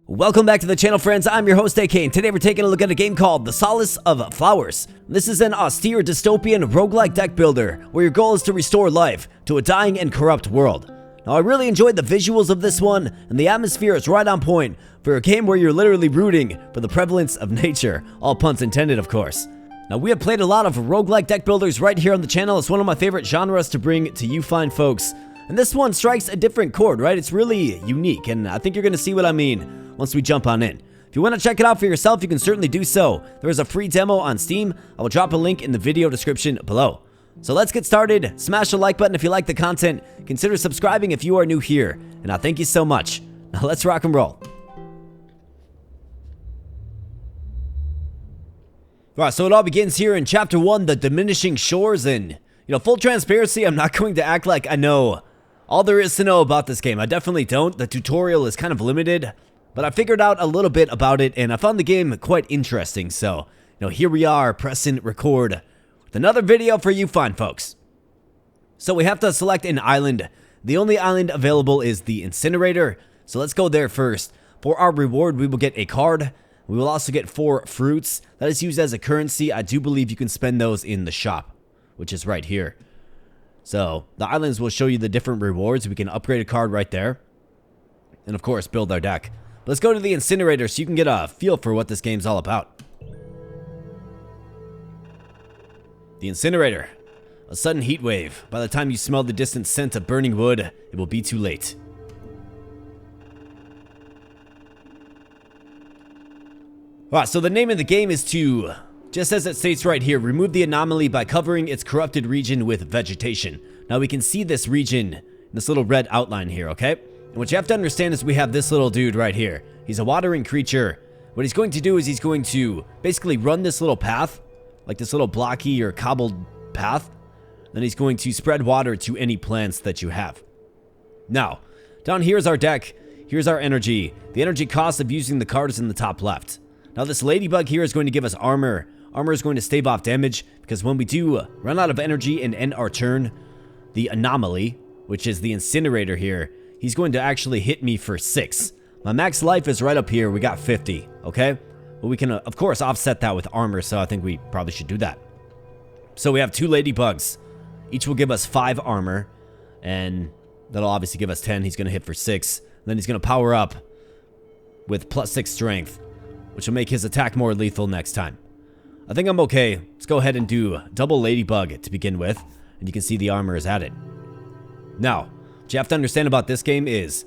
Welcome back to the channel, friends. I'm your host, AK, and today we're taking a look at a game called the Solace of Flowers. This is an austere dystopian roguelike deck builder where your goal is to restore life to a dying and corrupt world. Now, I really enjoyed the visuals of this one, and the atmosphere is right on point for a game where you're literally rooting for the prevalence of nature, all puns intended, of course. Now, we have played a lot of roguelike deck builders right here on the channel. It's one of my favorite genres to bring to you fine folks. And this one strikes a different chord, right? It's really unique, and I think you're going to see what I mean once we jump on in. If you want to check it out for yourself, you can certainly do so. There is a free demo on Steam. I will drop a link in the video description below. So let's get started. Smash the like button if you like the content. Consider subscribing if you are new here. And I thank you so much. Now let's rock and roll. Alright, so it all begins here in Chapter 1, The Diminishing Shores. And, full transparency, I'm not going to act like I know all there is to know about this game. I definitely don't. The tutorial is kind of limited. But I figured out a little bit about it, and I found the game quite interesting. So, here we are, pressing record with another video for you fine folks. So we have to select an island. The only island available is the incinerator. So let's go there first. For our reward, we will get a card. We will also get 4 fruits. That is used as a currency. I do believe you can spend those in the shop, which is right here. So the islands will show you the different rewards. We can upgrade a card right there. And of course, build our deck. Let's go to the incinerator so you can get a feel for what this game's all about. The incinerator. A sudden heat wave. By the time you smell the distant scent of burning wood, it will be too late. Alright, so the name of the game is to, just as it states right here, remove the anomaly by covering its corrupted region with vegetation. Now we can see this region, this little red outline here, okay? And what you have to understand is we have this little dude right here. He's a watering creature. What he's going to do is he's going to basically run this little path, like this little blocky or cobbled path. Then he's going to spread water to any plants that you have. Now, down here is our deck. Here's our energy. The energy cost of using the card is in the top left. Now this ladybug here is going to give us armor. Armor is going to stave off damage because when we do run out of energy and end our turn, the anomaly, which is the incinerator here, he's going to actually hit me for 6. My max life is right up here. We got 50, okay? But we can, of course, offset that with armor, so I think we probably should do that. So we have 2 ladybugs. Each will give us 5 armor, and that'll obviously give us 10. He's going to hit for 6. And then he's going to power up with +6 strength, which will make his attack more lethal next time. I think I'm okay. Let's go ahead and do double ladybug to begin with, and you can see the armor is added. Now, what you have to understand about this game is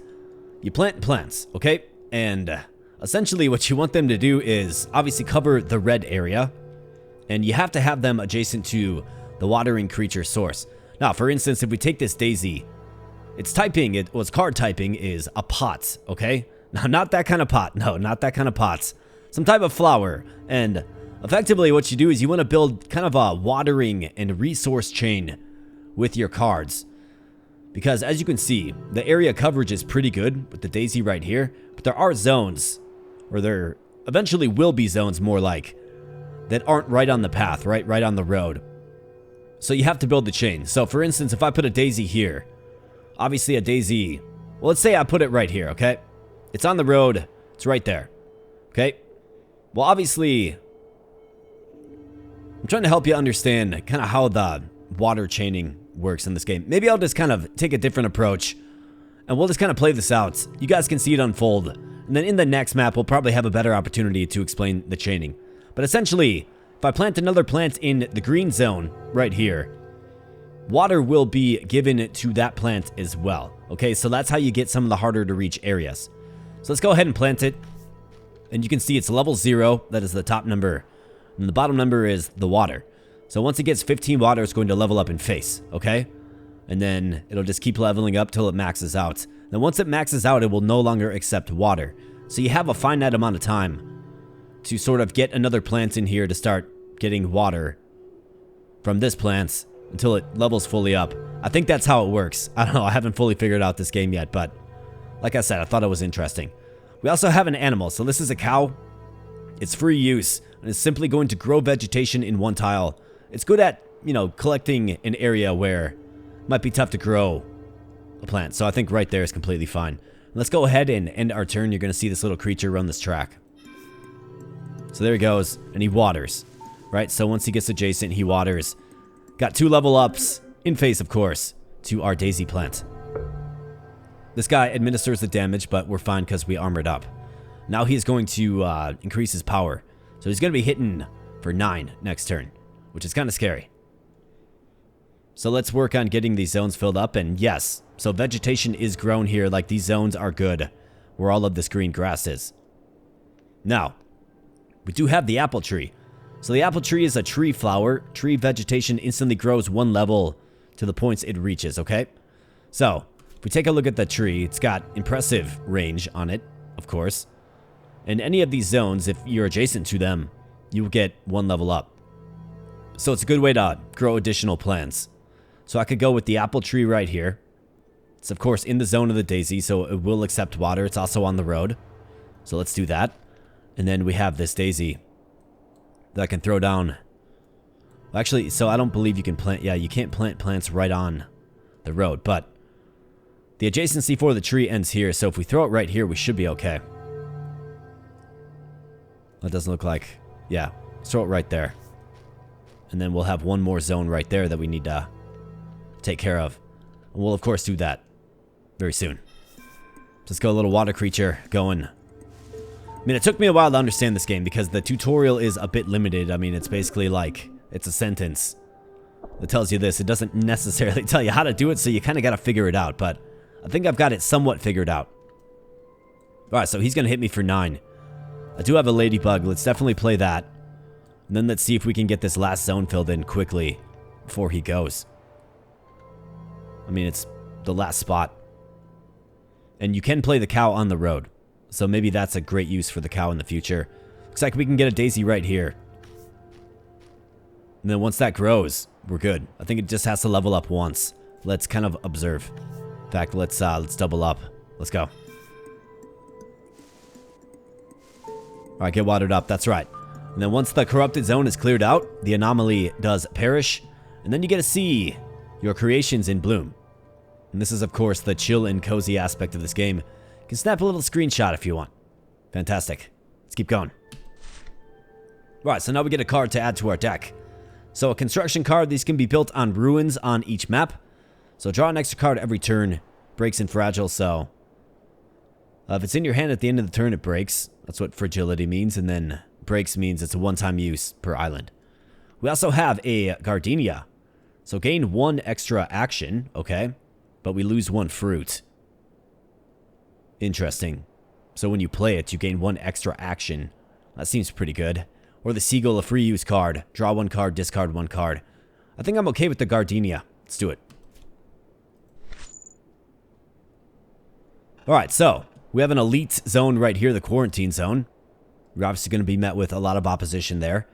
you plant plants, okay? And essentially what you want them to do is obviously cover the red area, and you have to have them adjacent to the watering creature source. Now, for instance, if we take this daisy, its card typing is a pot, okay? Now, not that kind of pot. No, not that kind of pot. Some type of flower. And effectively what you do is you want to build kind of a watering and resource chain with your cards. Because as you can see, the area coverage is pretty good with the daisy right here. But there are zones, or there eventually will be zones more like, that aren't right on the path, right on the road. So you have to build the chain. So for instance, if I put a daisy here, obviously a daisy, well, let's say I put it right here, okay? It's on the road, it's right there, okay? Well, obviously, I'm trying to help you understand kind of how the water chaining works in this game. Maybe I'll just kind of take a different approach and we'll just kind of play this out. You guys can see it unfold. And then in the next map, we'll probably have a better opportunity to explain the chaining. But essentially, if I plant another plant in the green zone right here, water will be given to that plant as well. Okay, so that's how you get some of the harder to reach areas. So let's go ahead and plant it. And you can see it's level 0. That is the top number. And the bottom number is the water. So once it gets 15 water, it's going to level up in face, okay? And then it'll just keep leveling up till it maxes out. Then once it maxes out, it will no longer accept water. So you have a finite amount of time to sort of get another plant in here to start getting water from this plant until it levels fully up. I think that's how it works. I don't know, I haven't fully figured out this game yet, but like I said, I thought it was interesting. We also have an animal. So this is a cow. It's free use, and it's simply going to grow vegetation in one tile. It's good at, collecting an area where it might be tough to grow a plant. So I think right there is completely fine. And Let's go ahead and end our turn. You're going to see this little creature run this track. So there he goes, and he waters, right? So once he gets adjacent, he waters. Got 2 level ups, in phase, of course, to our daisy plant. This guy administers the damage, but we're fine because we armored up. Now he's going to increase his power. So he's going to be hitting for 9 next turn, which is kind of scary. So let's work on getting these zones filled up, and yes, so vegetation is grown here, like these zones are good, where all of this green grass is. Now, we do have the apple tree. So the apple tree is a tree flower. Tree vegetation instantly grows 1 level to the points it reaches, okay? So, if we take a look at the tree, it's got impressive range on it, of course. And any of these zones, if you're adjacent to them, you will get 1 level up. So it's a good way to grow additional plants. So I could go with the apple tree right here. It's of course in the zone of the daisy, so it will accept water. It's also on the road. So let's do that. And then we have this daisy that I can throw down. Actually, so I don't believe you can plant. Yeah, you can't plant plants right on the road, but the adjacency for the tree ends here. So if we throw it right here, we should be okay. That doesn't look like. Yeah, let's throw it right there. And then we'll have 1 more zone right there that we need to take care of. And we'll of course do that very soon. Let's go, a little water creature going. I mean, it took me a while to understand this game because the tutorial is a bit limited. I mean, it's basically like, it's a sentence that tells you this. It doesn't necessarily tell you how to do it, so you kind of got to figure it out. But I think I've got it somewhat figured out. Alright, so he's going to hit me for 9. I do have a ladybug. Let's definitely play that. And then let's see if we can get this last zone filled in quickly before he goes. I mean, it's the last spot. And you can play the cow on the road. So maybe that's a great use for the cow in the future. Looks like we can get a daisy right here. And then once that grows, we're good. I think it just has to level up once. Let's kind of observe. In fact, let's double up. Let's go. Alright, get watered up. That's right. And then once the corrupted zone is cleared out, the anomaly does perish. And then you get to see your creations in bloom. And this is, of course, the chill and cozy aspect of this game. You can snap a little screenshot if you want. Fantastic. Let's keep going. Alright, so now we get a card to add to our deck. So a construction card, these can be built on ruins on each map. So draw an extra card every turn. Breaks and fragile, so if it's in your hand at the end of the turn, it breaks. That's what fragility means. And then breaks means it's a one-time use per island. We also have a gardenia. So gain 1 extra action, okay? But we lose 1 fruit. Interesting. So when you play it, you gain 1 extra action. That seems pretty good. Or the seagull, a free use card. Draw 1 card, discard 1 card. I think I'm okay with the gardenia. Let's do it. Alright, so we have an elite zone right here, the quarantine zone. We're obviously going to be met with a lot of opposition there.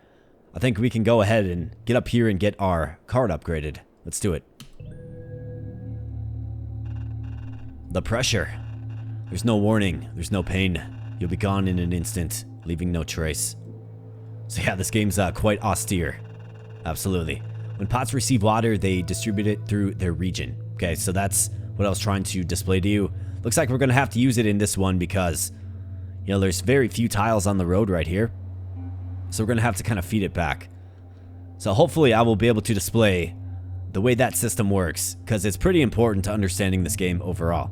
I think we can go ahead and get up here and get our card upgraded. Let's do it. The pressure. There's no warning. There's no pain. You'll be gone in an instant, leaving no trace. So yeah, this game's quite austere. Absolutely. When pots receive water, they distribute it through their region. Okay, so that's what I was trying to display to you. Looks like we're going to have to use it in this one because, you know, there's very few tiles on the road right here. So we're going to have to kind of feed it back. So hopefully I will be able to display the way that system works, because it's pretty important to understanding this game overall.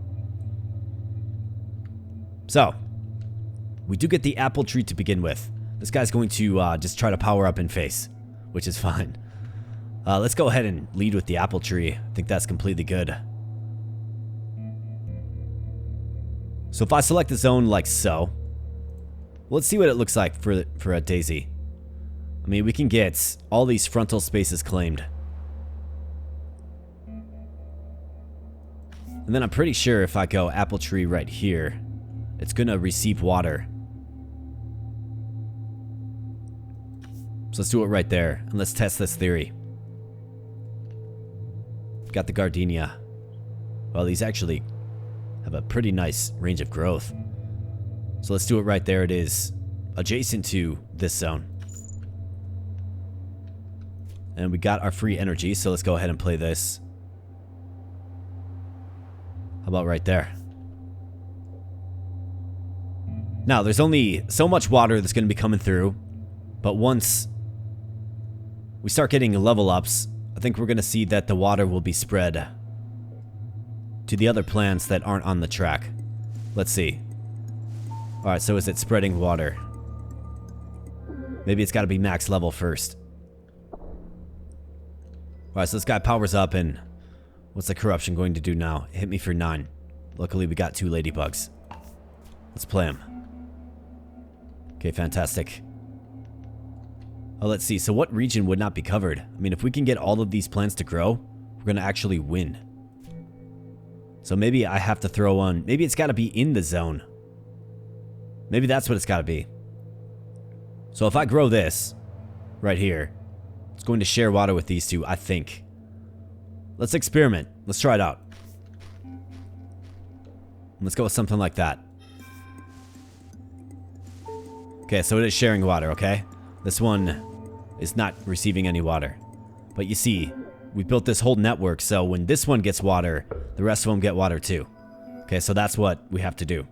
So, we do get the apple tree to begin with. This guy's going to just try to power up in face, which is fine. Let's go ahead and lead with the apple tree. I think that's completely good. So if I select the zone like so, let's see what it looks like for a daisy. I mean, we can get all these frontal spaces claimed. And then I'm pretty sure if I go apple tree right here, it's going to receive water. So let's do it right there, and let's test this theory. Got the gardenia. Well, these actually have a pretty nice range of growth. So let's do it right there. It is adjacent to this zone. And we got our free energy, so let's go ahead and play this. How about right there? Now, there's only so much water that's going to be coming through, but once we start getting level ups, I think we're going to see that the water will be spread to the other plants that aren't on the track. Let's see. Alright, so is it spreading water? Maybe it's got to be max level first. Alright, so this guy powers up, and what's the corruption going to do now? Hit me for 9. Luckily, we got 2 ladybugs. Let's play him. Okay, fantastic. Oh, let's see. So what region would not be covered? I mean, if we can get all of these plants to grow, we're going to actually win. So maybe I have to throw on... Maybe it's got to be in the zone. Maybe that's what it's got to be. So if I grow this right here, it's going to share water with these two, I think. Let's experiment. Let's try it out. Let's go with something like that. Okay, so it is sharing water, okay? This one is not receiving any water. But you see, we built this whole network, so when this one gets water, the rest of them get water too. Okay, so that's what we have to do.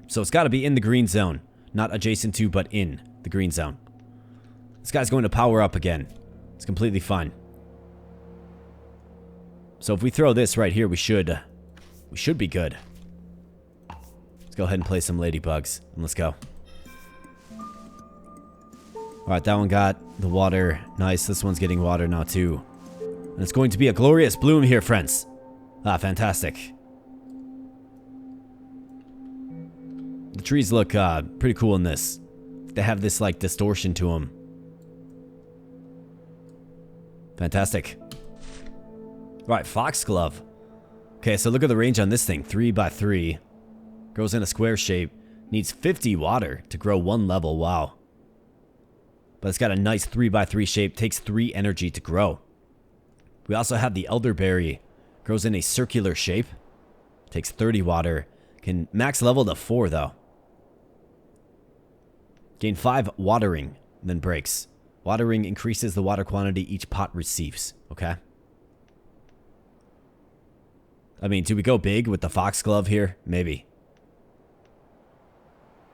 So it's got to be in the green zone. Not adjacent to, but in the green zone. This guy's going to power up again. It's completely fine. So if we throw this right here, we should be good. Let's go ahead and play some ladybugs, and let's go. Alright, that one got the water. Nice, this one's getting water now too. And it's going to be a glorious bloom here, friends. Ah, fantastic. The trees look pretty cool in this. They have this, like, distortion to them. Fantastic. Right, foxglove. Okay, so look at the range on this thing. 3 by 3. Grows in a square shape. Needs 50 water to grow 1 level. Wow. But it's got a nice 3 by 3 shape. Takes 3 energy to grow. We also have the elderberry. Grows in a circular shape. Takes 30 water. Can max level to 4 though. Gain 5 watering, then breaks. Watering increases the water quantity each pot receives. Okay. I mean, do we go big with the foxglove here? Maybe.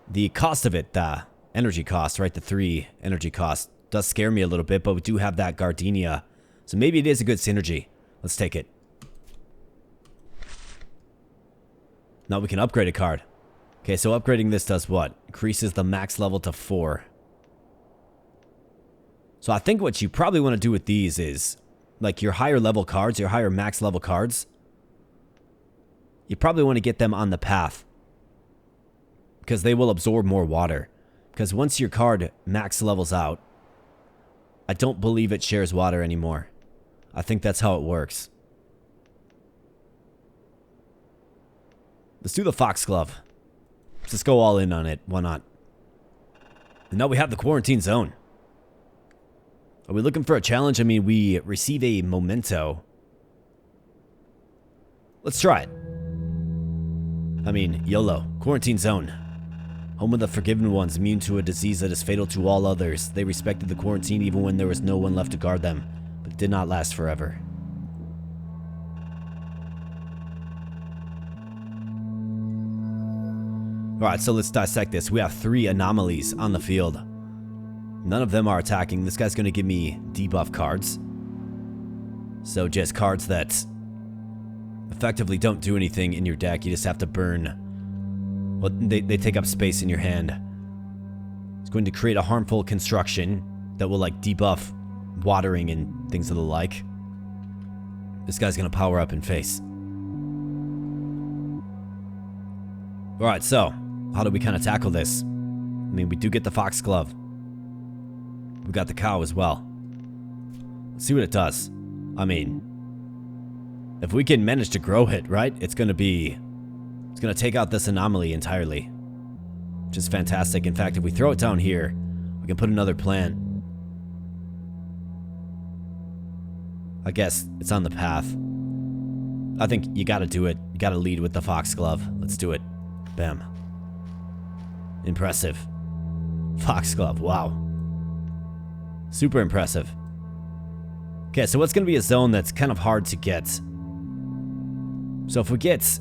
The cost of it, the energy cost, right? The 3 energy cost does scare me a little bit, but we do have that gardenia. So maybe it is a good synergy. Let's take it. Now we can upgrade a card. Okay, so upgrading this does what? Increases the max level to 4. So I think what you probably want to do with these is, like your higher level cards, your higher max level cards, you probably want to get them on the path. Because they will absorb more water. Because once your card max levels out, I don't believe it shares water anymore. I think that's how it works. Let's do the foxglove. Let's just go all in on it. Why not? And now we have the quarantine zone. Are we looking for a challenge? I mean, we receive a memento. Let's try it. I mean, YOLO. Quarantine zone. Home of the forgiven ones, immune to a disease that is fatal to all others. They respected the quarantine even when there was no one left to guard them, but it did not last forever. Alright, so let's dissect this. We have 3 anomalies on the field. None of them are attacking. This guy's going to give me debuff cards. So just cards that effectively don't do anything in your deck. You just have to burn. Well, they take up space in your hand. It's going to create a harmful construction that will like debuff watering and things of the like. This guy's going to power up in face. Alright, so how do we kind of tackle this? I mean, we do get the foxglove. We got the cow as well. Let's see what it does. I mean, if we can manage to grow it, right? It's going to take out this anomaly entirely. Which is fantastic. In fact, if we throw it down here, we can put another plant. I guess it's on the path. I think you got to do it. You got to lead with the foxglove. Let's do it. Bam. Impressive. Foxglove, wow. Super impressive. Okay, so what's going to be a zone that's kind of hard to get? So if we get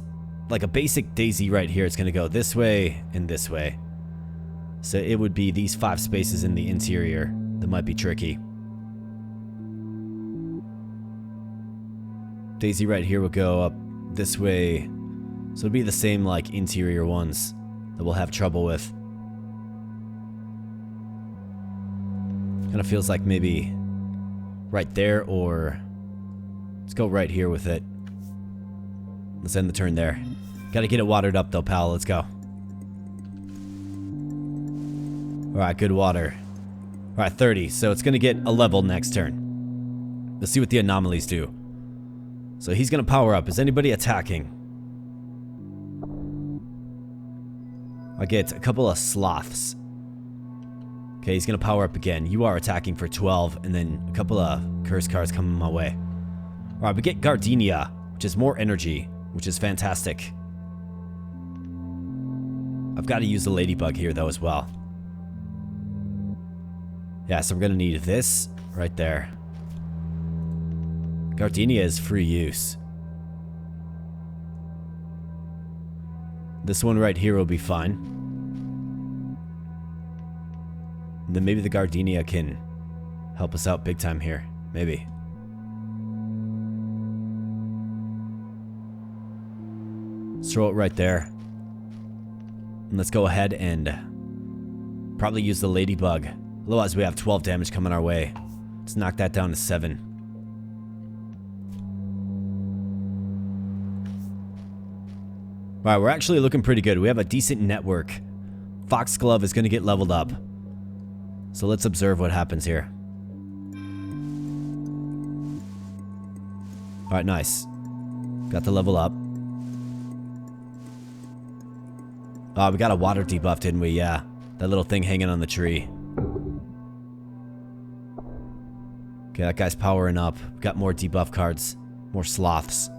like a basic daisy right here. It's going to go this way and this way. So it would be these 5 spaces in the interior that might be tricky. Daisy right here will go up this way. So it'll be the same like interior ones that we'll have trouble with. Kind of feels like maybe right there, or let's go right here with it. Let's end the turn there. Gotta get it watered up though, pal. Let's go. Alright, good water. Alright, 30. So it's gonna get a level next turn. Let's see what the anomalies do. So he's gonna power up. Is anybody attacking? I get a couple of sloths. Okay, he's gonna power up again. You are attacking for 12, and then a couple of curse cards coming my way. Alright, we get Gardenia, which is more energy, which is fantastic. I've got to use the ladybug here though as well. Yeah, so I'm gonna need this right there. Gardenia is free use. This one right here will be fine. And then maybe the Gardenia can help us out big time here. Maybe. Let's throw it right there. And let's go ahead and probably use the ladybug. Otherwise we have 12 damage coming our way. Let's knock that down to 7. Alright, we're actually looking pretty good. We have a decent network. Foxglove is going to get leveled up. So let's observe what happens here. Alright, nice. Got the level up. Oh, we got a water debuff, didn't we? Yeah. That little thing hanging on the tree. Okay, that guy's powering up. Got more debuff cards. More sloths.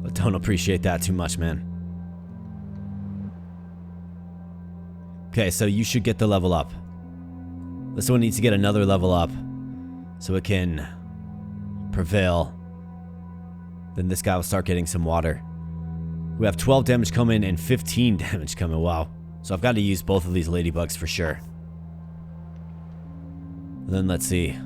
I don't appreciate that too much, man. Okay, so you should get the level up. This one needs to get another level up so it can prevail. Then this guy will start getting some water. We have 12 damage coming and 15 damage coming. Wow. So I've got to use both of these ladybugs for sure. And then let's see.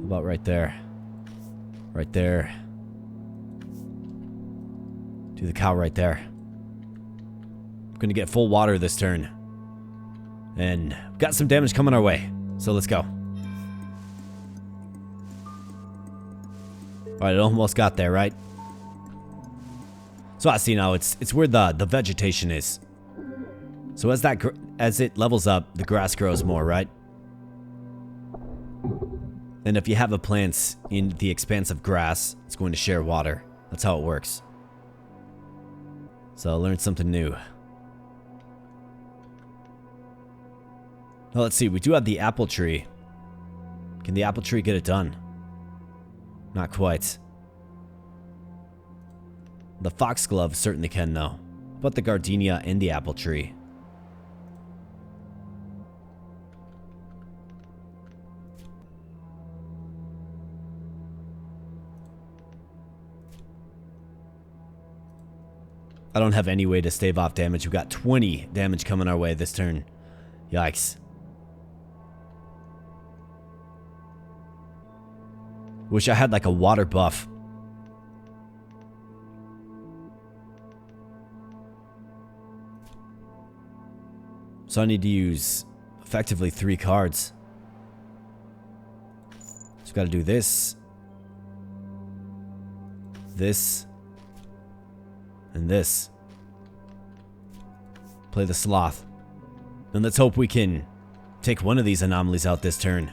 About right there. Right there. Do the cow right there. I'm gonna get full water this turn. And got some damage coming our way. So let's go. Alright, it almost got there, right? So I see now, it's where the vegetation is. So as it levels up, the grass grows more, right? And if you have a plant in the expanse of grass, it's going to share water. That's how it works. So I learned something new. Now let's see, we do have the apple tree. Can the apple tree get it done? Not quite. The foxglove certainly can though. But the gardenia and the apple tree. I don't have any way to stave off damage. We've got 20 damage coming our way this turn. Yikes. Wish I had like a water buff. So I need to use effectively 3 cards. So gotta do this. This. And this. Play the sloth. And let's hope we can take one of these anomalies out this turn.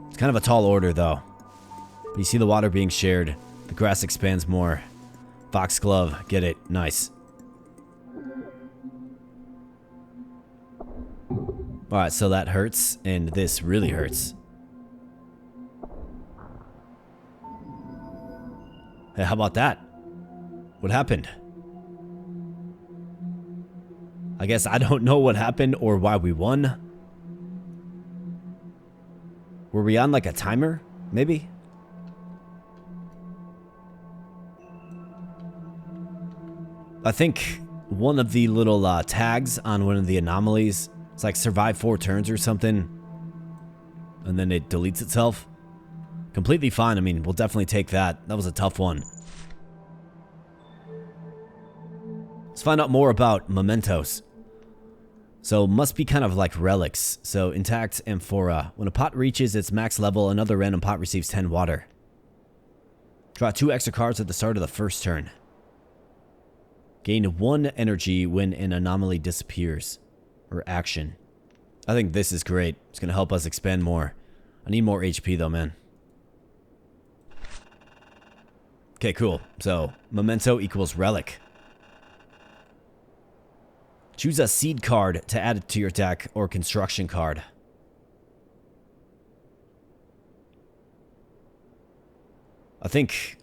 It's kind of a tall order though. But you see the water being shared. The grass expands more. Foxglove, get it. Nice. Alright, so that hurts, and this really hurts. Hey, how about that? What happened? I guess I don't know what happened or why we won. Were we on like a timer? Maybe? I think one of the little tags on one of the anomalies, it's like survive 4 turns or something. And then it deletes itself. Completely fine. I mean, we'll definitely take that. That was a tough one. Let's find out more about mementos. So, must be kind of like relics. So, intact amphora. When a pot reaches its max level, another random pot receives 10 water. Draw 2 extra cards at the start of the first turn. Gain 1 energy when an anomaly disappears. Or action. I think this is great. It's going to help us expand more. I need more HP though, man. Okay, cool. So, memento equals relic. Choose a seed card to add it to your deck or construction card. I think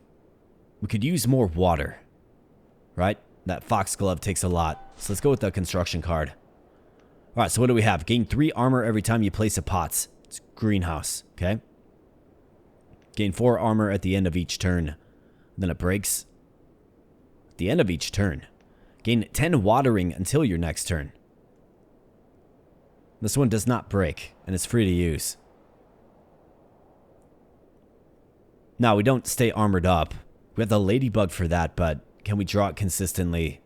we could use more water, right? That foxglove takes a lot. So let's go with the construction card. All right, so what do we have? Gain 3 armor every time you place a pot. It's greenhouse, okay? Gain 4 armor at the end of each turn. Then it breaks. At the end of each turn. Gain 10 watering until your next turn. This one does not break, and it's free to use. Now, we don't stay armored up. We have the ladybug for that, but can we draw it consistently?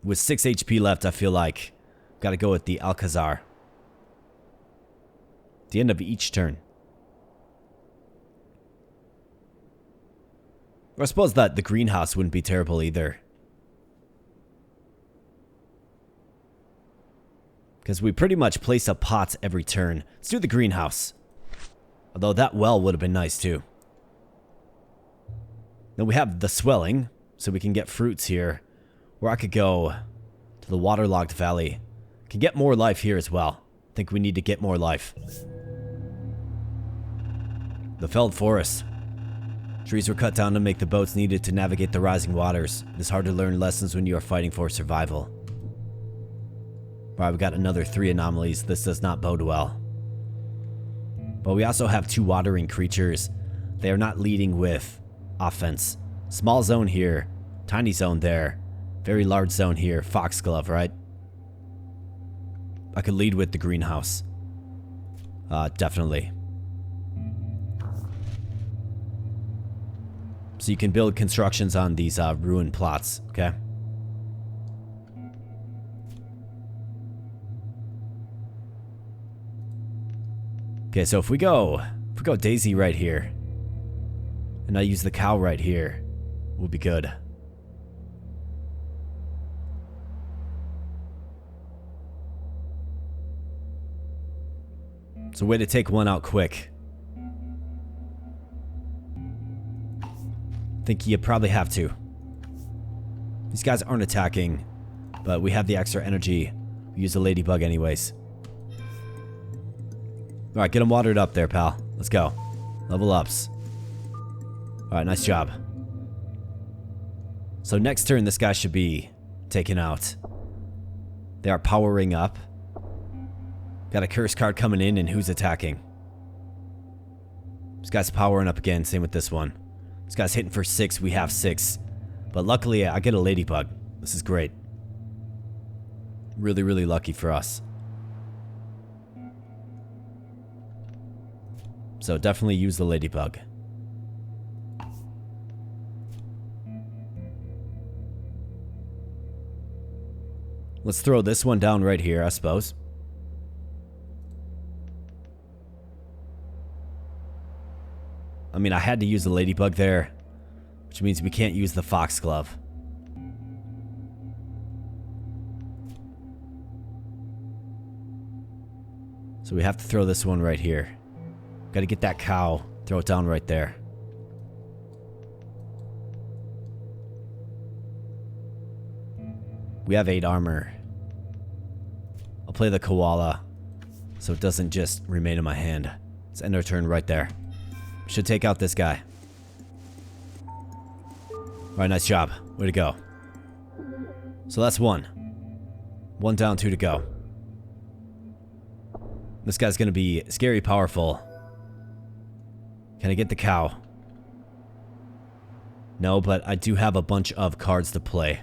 With 6 HP left, I feel like got to go with the Alcazar. At the end of each turn. Or I suppose that the greenhouse wouldn't be terrible either. Because we pretty much place a pot every turn. Let's do the greenhouse. Although that well would have been nice too. Then we have the swelling. So we can get fruits here. Or I could go to the waterlogged valley. Can get more life here as well. I think we need to get more life. The felled forest. Trees were cut down to make the boats needed to navigate the rising waters. It is hard to learn lessons when you are fighting for survival. Alright, we got another 3 anomalies. This does not bode well. But we also have 2 watering creatures. They are not leading with offense. Small zone here. Tiny zone there. Very large zone here. Foxglove, right? I could lead with the greenhouse. Definitely. So you can build constructions on these ruined plots, okay? Okay, so if we go Daisy right here, and I use the cow right here, we'll be good. It's a way to take one out quick. I think you probably have to. These guys aren't attacking, but we have the extra energy. We use the ladybug anyways. Alright, get them watered up there, pal. Let's go. Level ups. Alright, nice job. So next turn, this guy should be taken out. They are powering up. Got a curse card coming in, and who's attacking? This guy's powering up again, same with this one. This guy's hitting for 6, we have 6. But luckily, I get a ladybug. This is great. Really, really lucky for us. So definitely use the ladybug. Let's throw this one down right here, I suppose. I mean, I had to use the ladybug there, which means we can't use the foxglove. So we have to throw this one right here. Got to get that cow, throw it down right there. We have 8 armor. I'll play the koala so it doesn't just remain in my hand. Let's end our turn right there. Should take out this guy. Alright, nice job. Way to go. So that's 1. One down, two to go. This guy's gonna be scary powerful. Can I get the cow? No, but I do have a bunch of cards to play.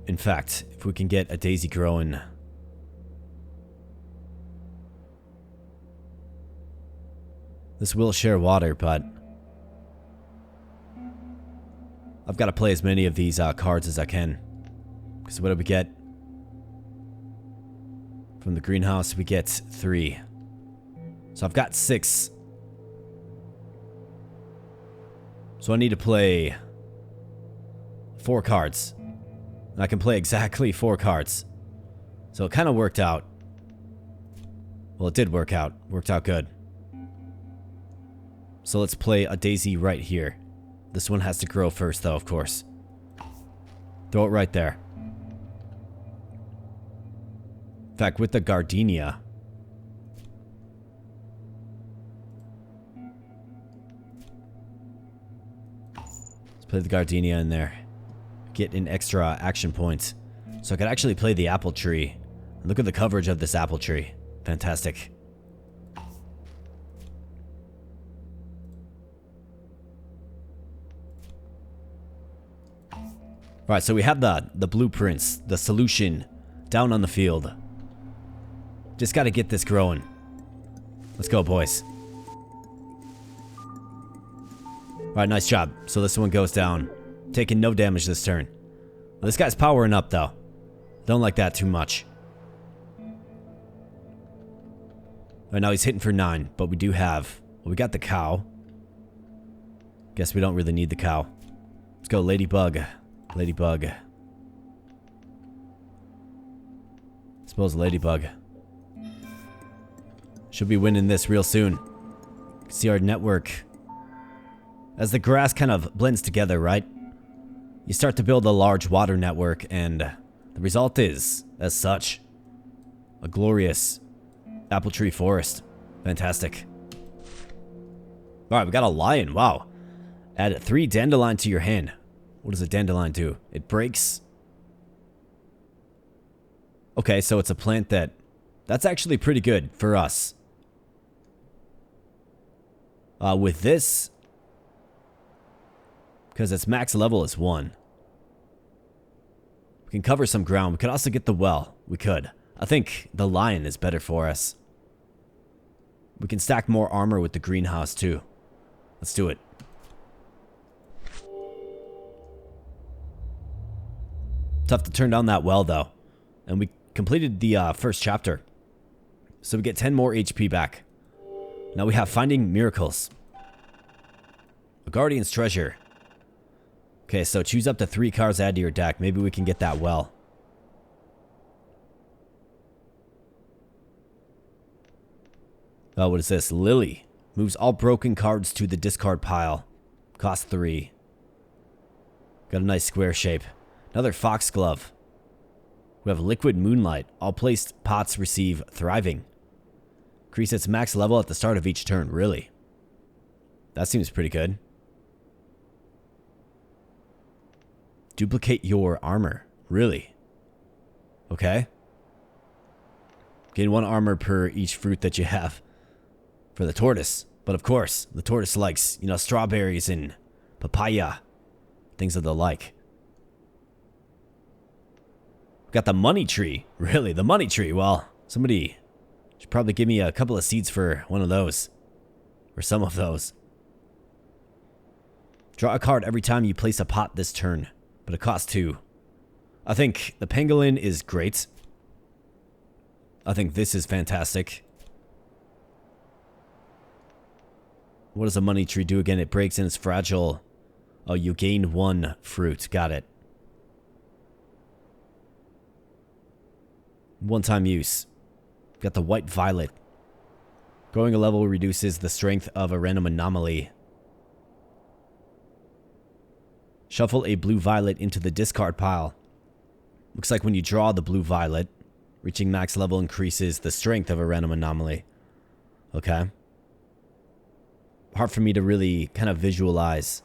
In fact, if we can get a daisy growing. This will share water, but I've got to play as many of these cards as I can. Because what do we get? From the greenhouse, we get 3. So I've got 6. So I need to play 4 cards. And I can play exactly 4 cards. So it kind of worked out. Well, it did work out. Worked out good. So let's play a daisy right here. This one has to grow first, though, of course. Throw it right there. In fact, with the gardenia, let's play the gardenia in there. Get an extra action point. So I could actually play the apple tree. Look at the coverage of this apple tree. Fantastic. Alright, so we have the blueprints, the solution down on the field. Just got to get this growing. Let's go, boys. Alright, nice job. So this one goes down. Taking no damage this turn. Well, this guy's powering up, though. Don't like that too much. Right now he's hitting for 9, but we do have... Well, we got the cow. Guess we don't really need the cow. Let's go, ladybug. Ladybug. Suppose ladybug. Should be winning this real soon. See our network. As the grass kind of blends together, right? You start to build a large water network, and the result is, as such, a glorious apple tree forest. Fantastic. Alright, we got a lion. Wow. Add 3 dandelion to your hand. What does a dandelion do? It breaks. Okay, so it's a plant that's actually pretty good for us. With this, because its max level is 1. We can cover some ground. We could also get the well. We could. I think the lion is better for us. We can stack more armor with the greenhouse too. Let's do it. Tough to turn down that well, though. And we completed the first chapter. So we get 10 more HP back. Now we have Finding Miracles. A Guardian's Treasure. Okay, so choose up to 3 cards, add to your deck. Maybe we can get that well. Oh, what is this? Lily. Moves all broken cards to the discard pile. Cost 3. Got a nice square shape. Another foxglove. We have liquid moonlight. All placed pots receive thriving. Increase its max level at the start of each turn. Really? That seems pretty good. Duplicate your armor. Really? Okay. Gain 1 armor per each fruit that you have. For the tortoise. But of course, the tortoise likes, strawberries and papaya. Things of the like. Got the money tree. Really? The money tree? Well, somebody should probably give me a couple of seeds for one of those. Or some of those. Draw a card every time you place a pot this turn. But it costs 2. I think the pangolin is great. I think this is fantastic. What does a money tree do again? It breaks and it's fragile. Oh, you gain 1 fruit. Got it. One-time use. Got the white violet. Growing a level reduces the strength of a random anomaly. Shuffle a blue violet into the discard pile. Looks like when you draw the blue violet, reaching max level increases the strength of a random anomaly. Okay. Hard for me to really kind of visualize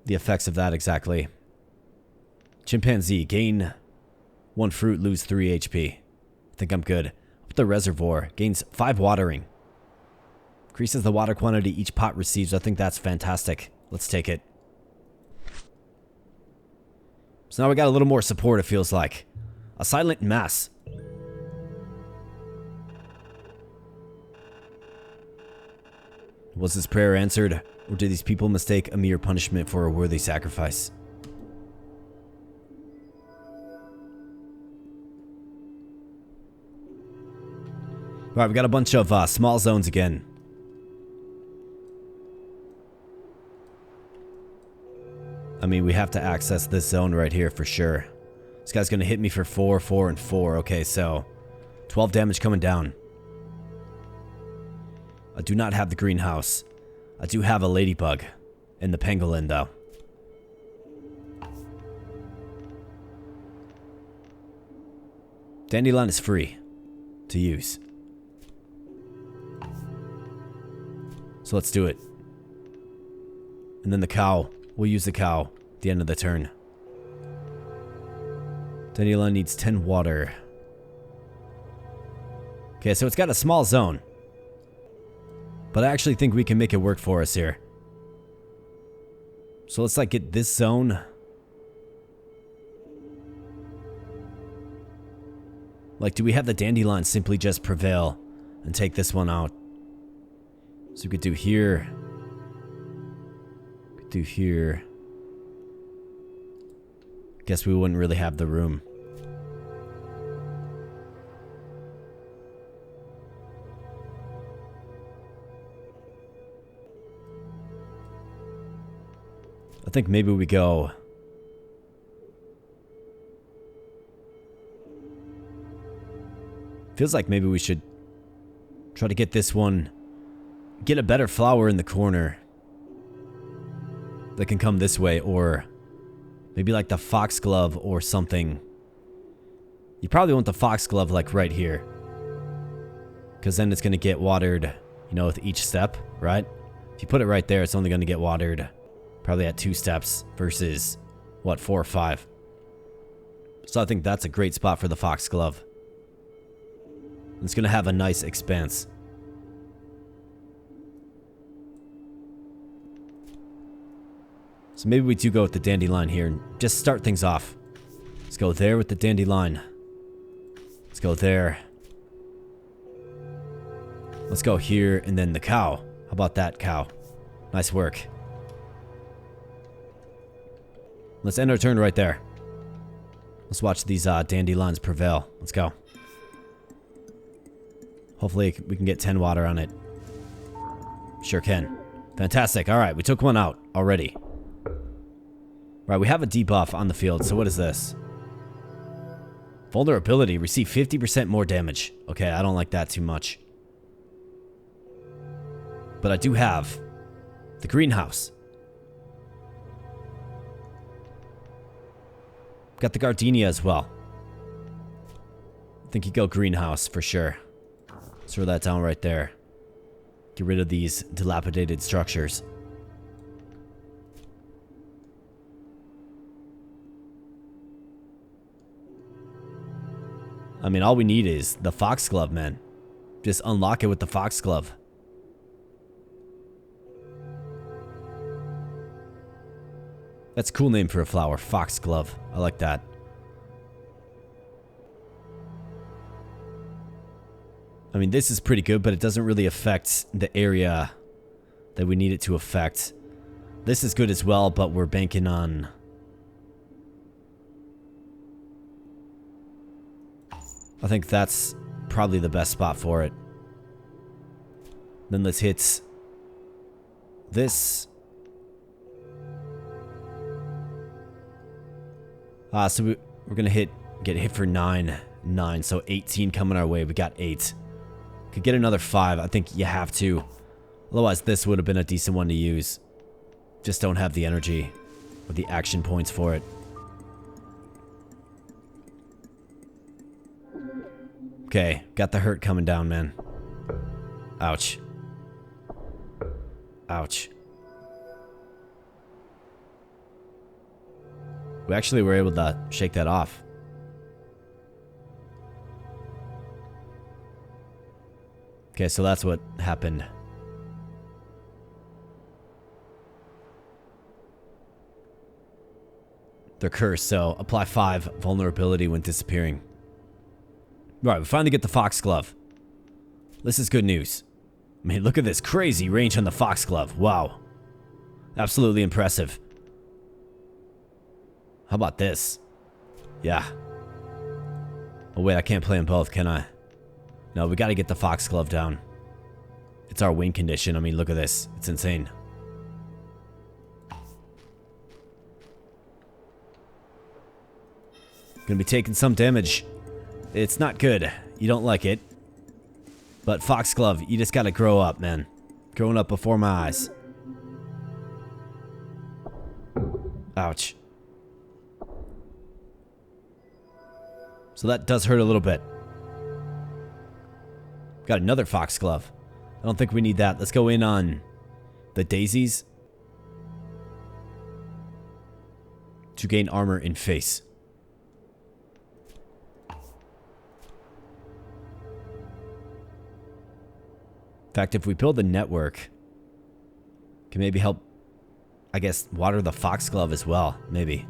the effects of that exactly. Chimpanzee, gain 1 fruit, lose 3 HP. I think I'm good. Up the reservoir, gains 5 watering. Increases the water quantity each pot receives. I think that's fantastic. Let's take it. So now we got a little more support, it feels like. A silent mass. Was this prayer answered, or did these people mistake a mere punishment for a worthy sacrifice? Alright, we got a bunch of small zones again. I mean, we have to access this zone right here for sure. This guy's gonna hit me for 4, 4, and 4. Okay, so 12 damage coming down. I do not have the greenhouse. I do have a ladybug and the pangolin, though. Dandelion is free to use. So let's do it. And then the cow. We'll use the cow at the end of the turn. Dandelion needs 10 water. Okay, so it's got a small zone. But I actually think we can make it work for us here. So let's like get this zone. Like, do we have the dandelion simply just prevail and take this one out? So we could do here. Could do here. Guess we wouldn't really have the room. I think maybe we go. Feels like maybe we should try to get this one. Get a better flower in the corner that can come this way, or maybe like the foxglove or something. You probably want the foxglove like right here, because then it's going to get watered, you know, with each step, right? If you put it right there, it's only going to get watered probably at 2 steps versus, what, 4 or 5. So I think that's a great spot for the foxglove. It's going to have a nice expanse. So maybe we do go with the dandelion here and just start things off. Let's go there with the dandelion. Let's go there. Let's go here and then the cow. How about that cow? Nice work. Let's end our turn right there. Let's watch these dandelions prevail. Let's go. Hopefully we can get 10 water on it. Sure can. Fantastic. Alright, we took one out already. Right, we have a debuff on the field, so what is this? Vulnerability, receive 50% more damage. Okay, I don't like that too much. But I do have the greenhouse. Got the gardenia as well. I think you go greenhouse for sure. Let's throw that down right there. Get rid of these dilapidated structures. I mean, all we need is the foxglove, man. Just unlock it with the foxglove. That's a cool name for a flower, foxglove. I like that. I mean, this is pretty good, but it doesn't really affect the area that we need it to affect. This is good as well, but we're banking on... I think that's probably the best spot for it. Then let's hit this. So we're gonna get hit for 9, so 18 coming our way. We got 8. Could get another 5. I think you have to. Otherwise, this would have been a decent one to use. Just don't have the energy or the action points for it. Okay, got the hurt coming down, man. Ouch. Ouch. We actually were able to shake that off. Okay, so that's what happened. They're cursed, so apply 5 vulnerability when disappearing. Right, we finally get the foxglove. This is good news. I mean, look at this crazy range on the foxglove. Wow. Absolutely impressive. How about this? Yeah. Oh wait, I can't play them both, can I? No, we gotta get the foxglove down. It's our win condition. I mean, look at this. It's insane. Gonna be taking some damage. It's not good. You don't like it. But foxglove, you just gotta grow up, man. Growing up before my eyes. Ouch. So that does hurt a little bit. Got another foxglove. I don't think we need that. Let's go in on the daisies. To gain armor in face. In fact, if we build the network, can maybe help, I guess, water the foxglove as well. Maybe.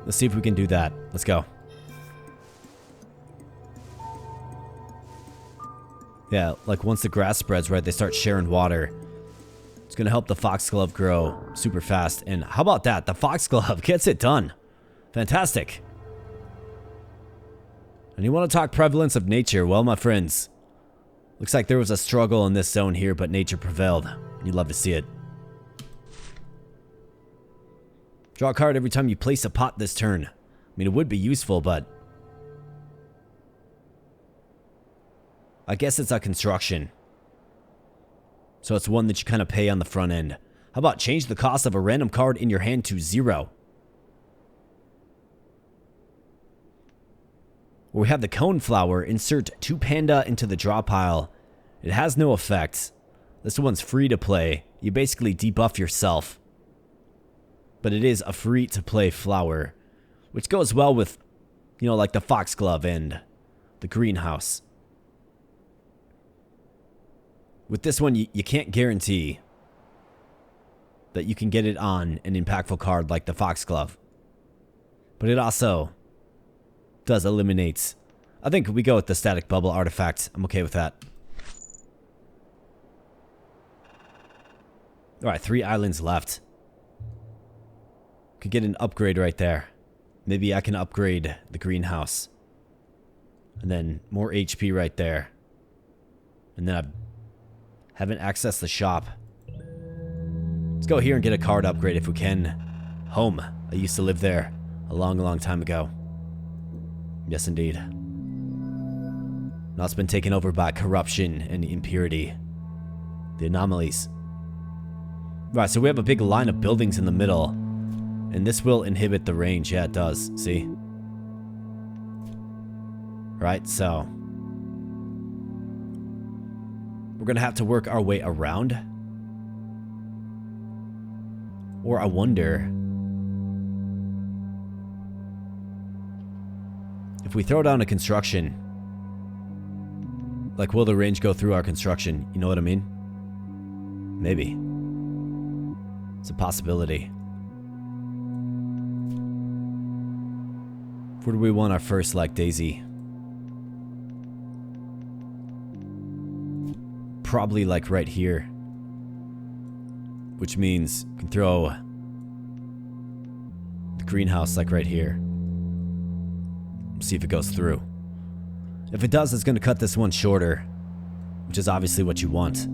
Let's see if we can do that. Let's go. Yeah, like once the grass spreads, right, they start sharing water. It's going to help the foxglove grow super fast. And how about that? The foxglove gets it done. Fantastic. And you want to talk prevalence of nature? Well, my friends, looks like there was a struggle in this zone here, but nature prevailed. You'd love to see it. Draw a card every time you place a pot this turn. I mean, it would be useful, but I guess it's a construction. So it's one that you kind of pay on the front end. How about change the cost of a random card in your hand to 0? We have the cone flower. Insert 2 panda into the draw pile. It has no effect. This one's free to play. You basically debuff yourself. But it is a free to play flower, which goes well with, you know, like the foxglove and the greenhouse. With this one, you can't guarantee that you can get it on an impactful card like the foxglove. But it also does eliminate. I think we go with the static bubble artifact. I'm okay with that. Alright, 3 islands left. Could get an upgrade right there. Maybe I can upgrade the greenhouse. And then more HP right there. And then I haven't accessed the shop. Let's go here and get a card upgrade if we can. Home. I used to live there a long, long time ago. Yes, indeed. Now it's been taken over by corruption and impurity. The anomalies. Right, so we have a big line of buildings in the middle. And this will inhibit the range. Yeah, it does. See? Right, so we're going to have to work our way around. Or I wonder if we throw down a construction, like, will the range go through our construction? You know what I mean? Maybe. It's a possibility. Where do we want our first, like, daisy? Probably, like, right here. Which means we can throw the greenhouse, like, right here. See if it goes through. If it does, it's going to cut this one shorter, which is obviously what you want.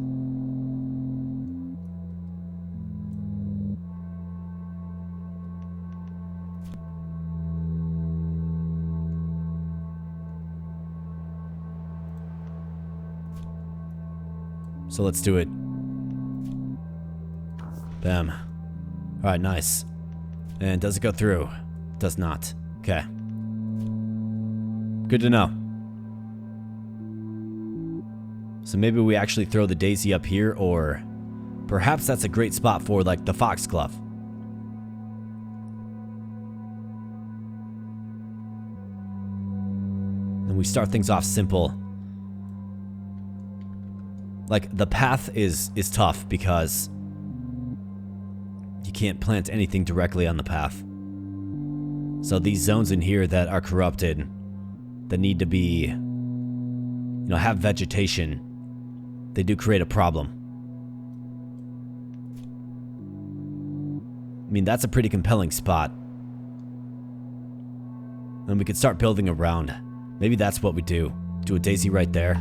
So let's do it. Bam. Alright, nice. And does it go through? Does not. Okay. Good to know. So maybe we actually throw the daisy up here, or perhaps that's a great spot for like the foxglove. And we start things off simple. Like the path is tough because you can't plant anything directly on the path. So these zones in here that are corrupted, that need to be, you know, have vegetation, they do create a problem. I mean, that's a pretty compelling spot. And we could start building around. Maybe that's what we do. Do a daisy right there.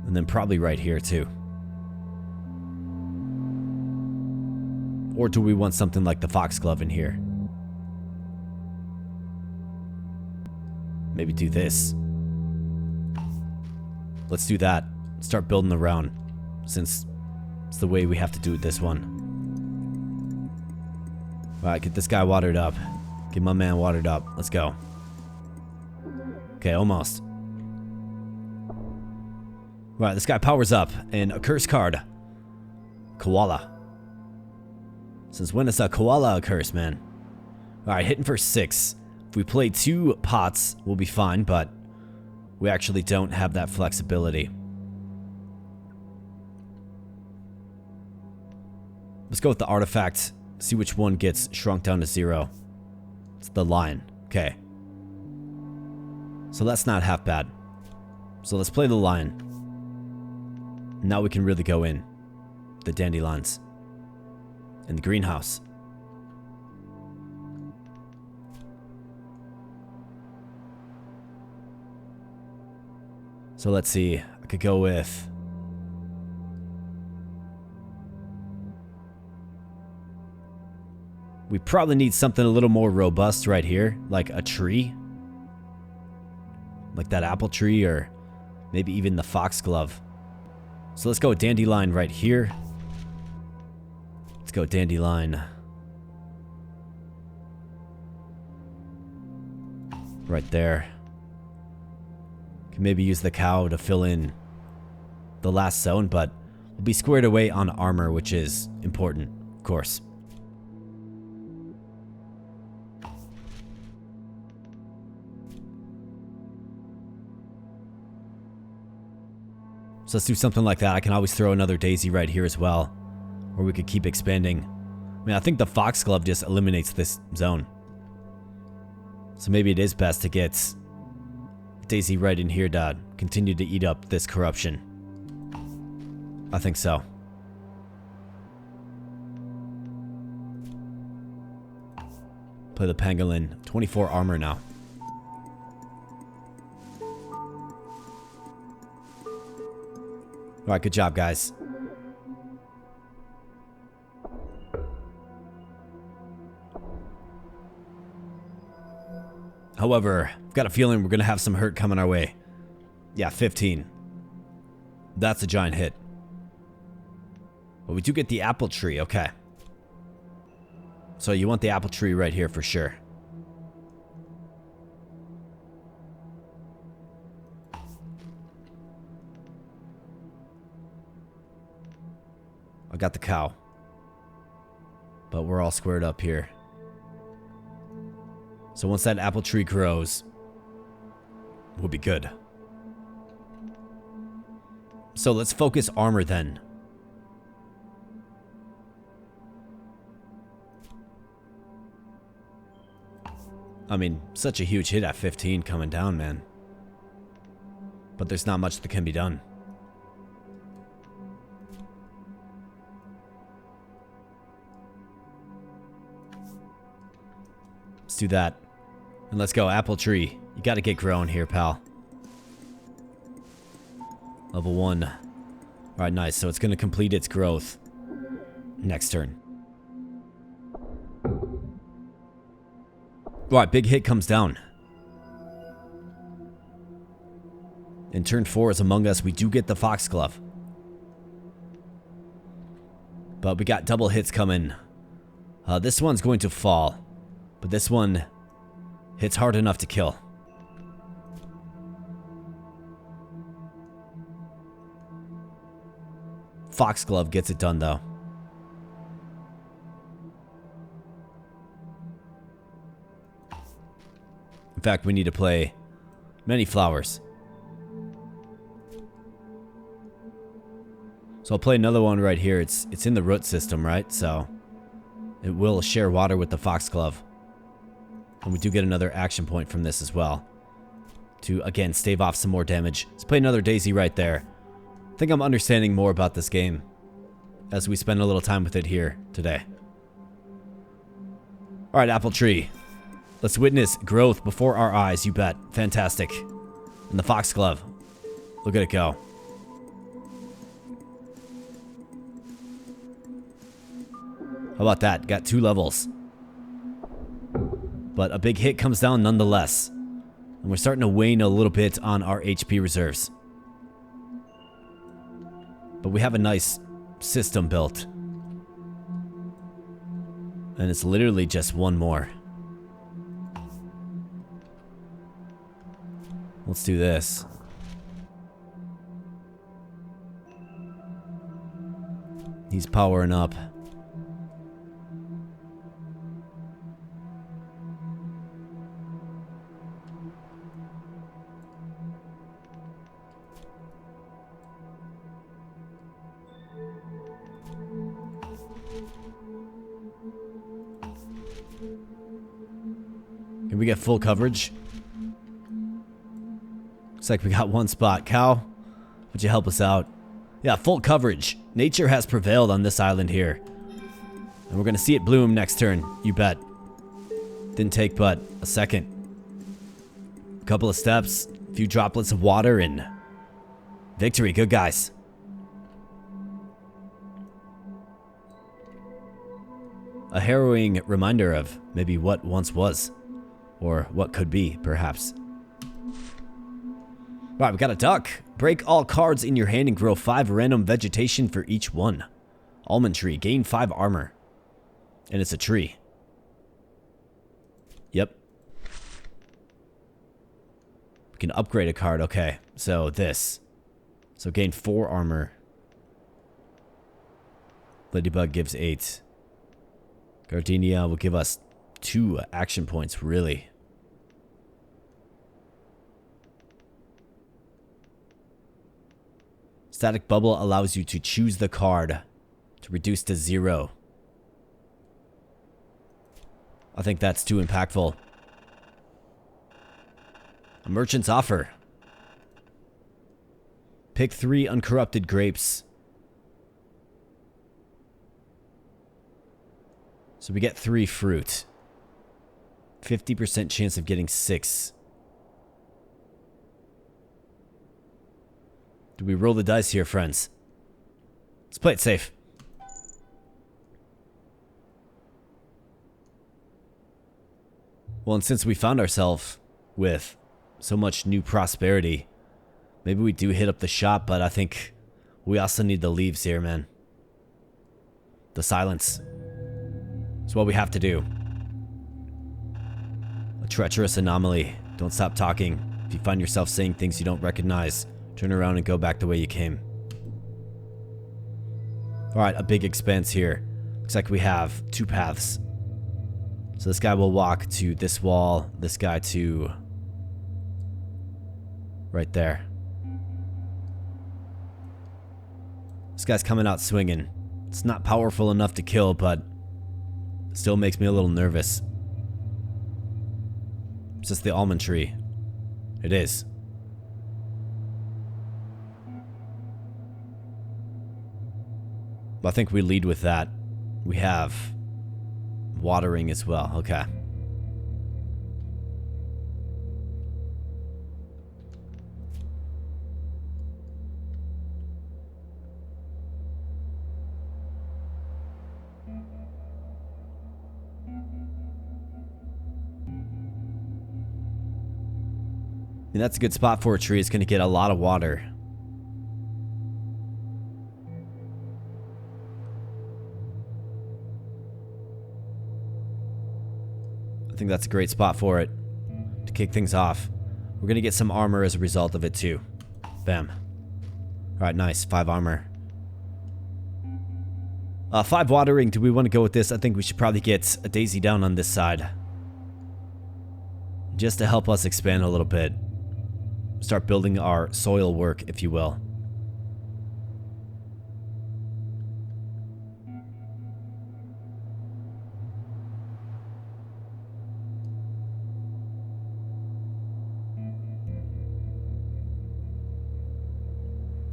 And then probably right here too. Or do we want something like the foxglove in here? Maybe do this. Let's do that. Start building around, since it's the way we have to do it this one. Alright, get this guy watered up. Get my man watered up. Let's go. Okay, almost. Right, this guy powers up. And a curse card. Koala. Since when is a koala a curse, man? Alright, hitting for 6. If we play 2 pots, we'll be fine, but we actually don't have that flexibility. Let's go with the artifact. See which one gets shrunk down to 0. It's the lion. Okay. So that's not half bad. So let's play the lion. Now we can really go in. The dandelions. In the greenhouse. So let's see. I could go with... We probably need something a little more robust right here. Like a tree. Like that apple tree, or maybe even the foxglove. So let's go with dandelion right here. Let's go dandelion right there. Can maybe use the cow to fill in the last zone, but we'll be squared away on armor, which is important, of course. So let's do something like that. I can always throw another daisy right here as well. Or we could keep expanding. I mean, I think the foxglove just eliminates this zone. So maybe it is best to get daisy right in here to continue to eat up this corruption. I think so. Play the pangolin. 24 armor now. Alright, good job, guys. However, I've got a feeling we're going to have some hurt coming our way. Yeah, 15. That's a giant hit. But we do get the apple tree, okay. So you want the apple tree right here for sure. I got the cow. But we're all squared up here. So once that apple tree grows, we'll be good. So let's focus armor then. I mean, such a huge hit at 15 coming down, man. But there's not much that can be done. Let's do that. And let's go, apple tree. You gotta get growing here, pal. Level 1. Alright, nice. So it's gonna complete its growth next turn. Alright, big hit comes down. In turn 4 is Among Us. We do get the foxglove. But we got double hits coming. This one's going to fall. But this one hits hard enough to kill. foxglove gets it done, though. In fact, we need to play many flowers. So I'll play another one right here. It's in the root system, right? So it will share water with the foxglove. And we do get another action point from this as well. To, again, stave off some more damage. Let's play another daisy right there. I think I'm understanding more about this game as we spend a little time with it here today. Alright, apple tree. Let's witness growth before our eyes, you bet. Fantastic. And the foxglove. Look at it go. How about that? Got 2 levels. But a big hit comes down nonetheless. And we're starting to wane a little bit on our HP reserves. But we have a nice system built. And it's literally just one more. Let's do this. He's powering up. Can we get full coverage? Looks like we got one spot. Cow, would you help us out? Yeah, full coverage. Nature has prevailed on this island here. And we're going to see it bloom next turn. You bet. Didn't take but a second. A couple of steps. A few droplets of water and victory. Good guys. A harrowing reminder of maybe what once was. Or what could be, perhaps. Alright, we got a duck. Break all cards in your hand and grow 5 random vegetation for each one. Almond tree. Gain 5 armor. And it's a tree. Yep. We can upgrade a card. Okay, so this. So gain 4 armor. Ladybug gives 8. Gardenia will give us 2 action points, really. Static bubble allows you to choose the card to reduce to 0. I think that's too impactful. A merchant's offer. Pick 3 uncorrupted grapes. So we get 3 fruit. 50% chance of getting 6. Do we roll the dice here, friends? Let's play it safe. Well, and since we found ourselves with so much new prosperity, maybe we do hit up the shop, but I think we also need the leaves here, man. The silence. It's what we have to do. A treacherous anomaly. Don't stop talking. If you find yourself saying things you don't recognize, turn around and go back the way you came. Alright, a big expanse here. Looks like we have 2 paths. So this guy will walk to this wall, this guy to right there. This guy's coming out swinging. It's not powerful enough to kill, but it still makes me a little nervous. It's just the almond tree. It is. I think we lead with that. We have watering as well. Okay. And that's a good spot for a tree. It's going to get a lot of water. I think that's a great spot for it to kick things off. We're going to get some armor as a result of it too. Bam. Alright, nice. 5 armor. 5 watering. Do we want to go with this? I think we should probably get a daisy down on this side. Just to help us expand a little bit. Start building our soil work, if you will.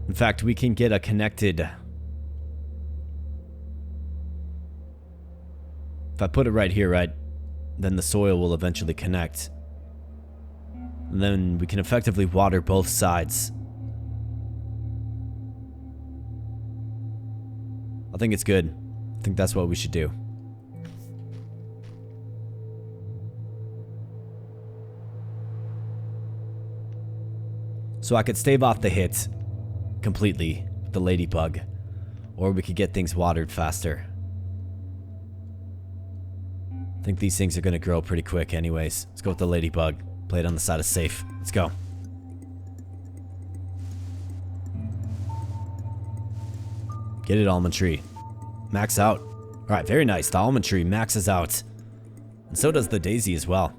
In fact, we can get a connected... If I put it right here, right, then the soil will eventually connect. And then we can effectively water both sides. I think it's good. I think that's what we should do. So I could stave off the hit completely with the ladybug. Or we could get things watered faster. I think these things are going to grow pretty quick anyways. Let's go with the ladybug. Play it on the side of safe. Let's go. Get it, almond tree. Max out. Alright, very nice. The almond tree maxes out. And so does the daisy as well.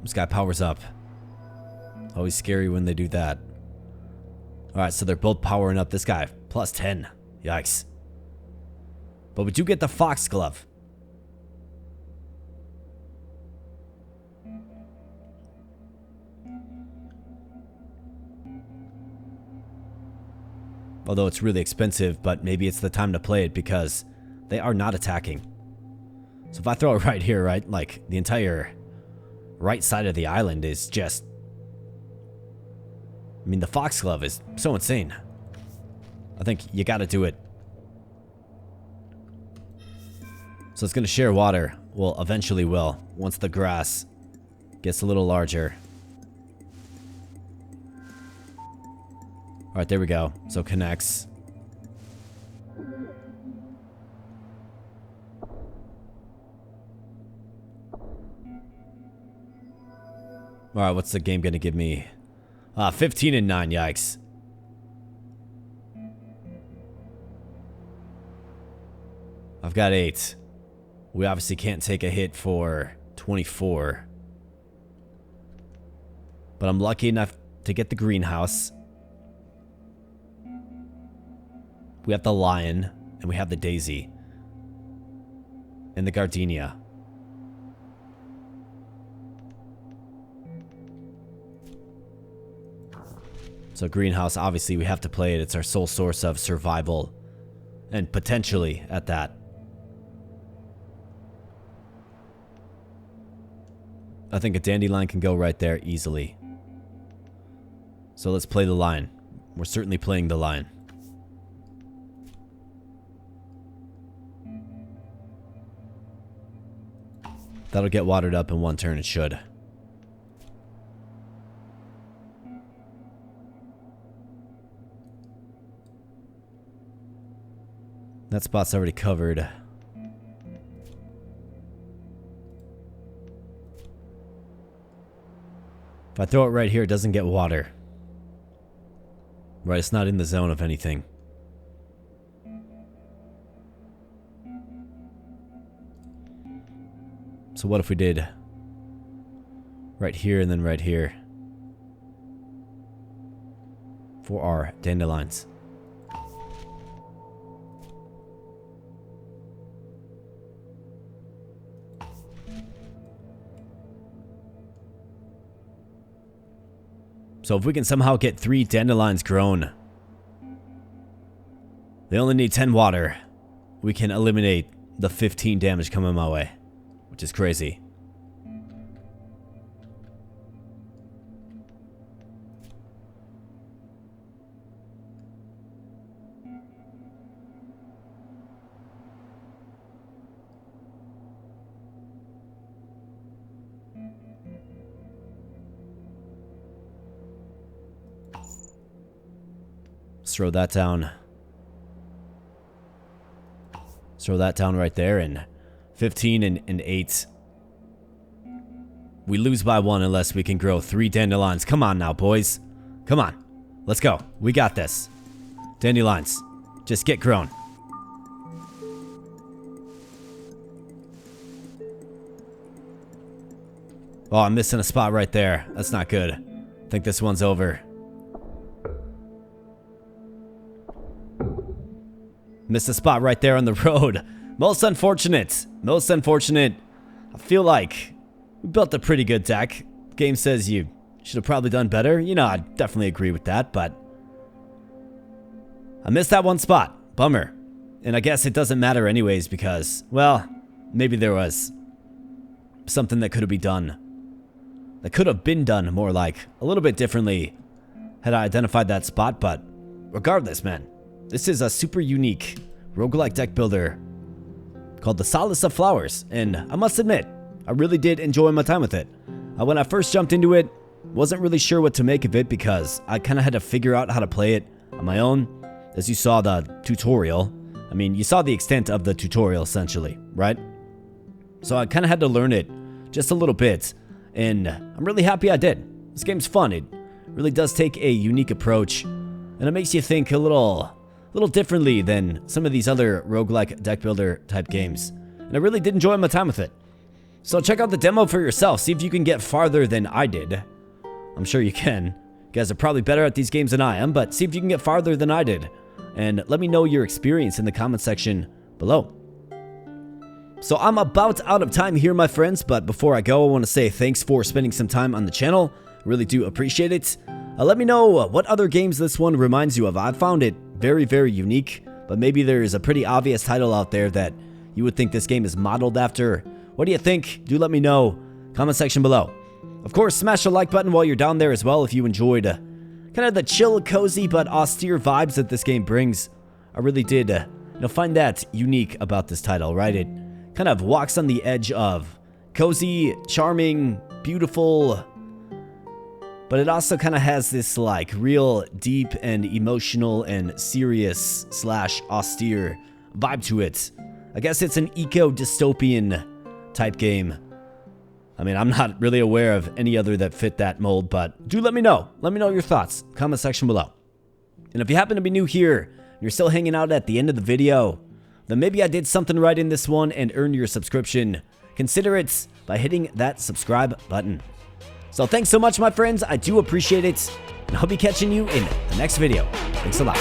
This guy powers up. Always scary when they do that. Alright, so they're both powering up. This guy, plus 10. Yikes. But we do get the foxglove. Although it's really expensive, but maybe it's the time to play it because they are not attacking. So if I throw it right here, right, like the entire right side of the island is just... I mean, the foxglove is so insane. I think you gotta do it. So it's going to share water. Well, eventually will. Once the grass gets a little larger. Alright, there we go. So connects. Alright, what's the game going to give me? 15 and 9, yikes. I've got 8. We obviously can't take a hit for 24. But I'm lucky enough to get the greenhouse. We have the lion, and we have the daisy. And the gardenia. So greenhouse, obviously we have to play it. It's our sole source of survival. And potentially at that. I think a dandelion can go right there easily. So let's play the lion. We're certainly playing the lion. That'll get watered up in one turn, it should. That spot's already covered. If I throw it right here, it doesn't get water. Right, it's not in the zone of anything. So what if we did right here and then right here for our dandelions? So if we can somehow get 3 dandelions grown, they only need 10 water, we can eliminate the 15 damage coming my way, which is crazy. Let's throw that down. Let's throw that down right there, and 15 and 8. We lose by 1 unless we can grow 3 dandelions. Come on now, boys. Come on. Let's go. We got this. Dandelions. Just get grown. Oh, I'm missing a spot right there. That's not good. I think this one's over. Missed a spot right there on the road. Most unfortunate. Most unfortunate. I feel like we built a pretty good deck. Game says you should have probably done better. You know, I definitely agree with that, but I missed that one spot. Bummer. And I guess it doesn't matter anyways because, well, maybe there was something that could have been done. That could have been done more like a little bit differently had I identified that spot, but regardless, man, this is a super unique roguelike deck builder called the Solace of Flowers, and I must admit, I really did enjoy my time with it. When I first jumped into it, wasn't really sure what to make of it because I kind of had to figure out how to play it on my own. As you saw the tutorial, I mean, you saw the extent of the tutorial essentially, right? So I kind of had to learn it just a little bit. And I'm really happy I did. This game's fun. It really does take a unique approach. And it makes you think a little differently than some of these other roguelike deck builder type games. And I really did enjoy my time with it. So check out the demo for yourself. See if you can get farther than I did. I'm sure you can. You guys are probably better at these games than I am. But see if you can get farther than I did. And let me know your experience in the comment section below. So I'm about out of time here, my friends, but before I go, I want to say thanks for spending some time on the channel. I really do appreciate it. Let me know what other games this one reminds you of. I found it very, very unique, but maybe there's a pretty obvious title out there that you would think this game is modeled after. What do you think? Do let me know. Comment section below. Of course, smash the like button while you're down there as well if you enjoyed kind of the chill, cozy, but austere vibes that this game brings. I really did find that unique about this title, right? It kind of walks on the edge of cozy, charming, beautiful, but it also kind of has this like real deep and emotional and serious / austere vibe to it. I guess it's an eco-dystopian type game. I mean, I'm not really aware of any other that fit that mold, but do let me know. Let me know your thoughts. Comment section below. And if you happen to be new here, and you're still hanging out at the end of the video, then maybe I did something right in this one and earned your subscription. Consider it by hitting that subscribe button. So thanks so much, my friends. I do appreciate it, and I'll be catching you in the next video. Thanks a lot.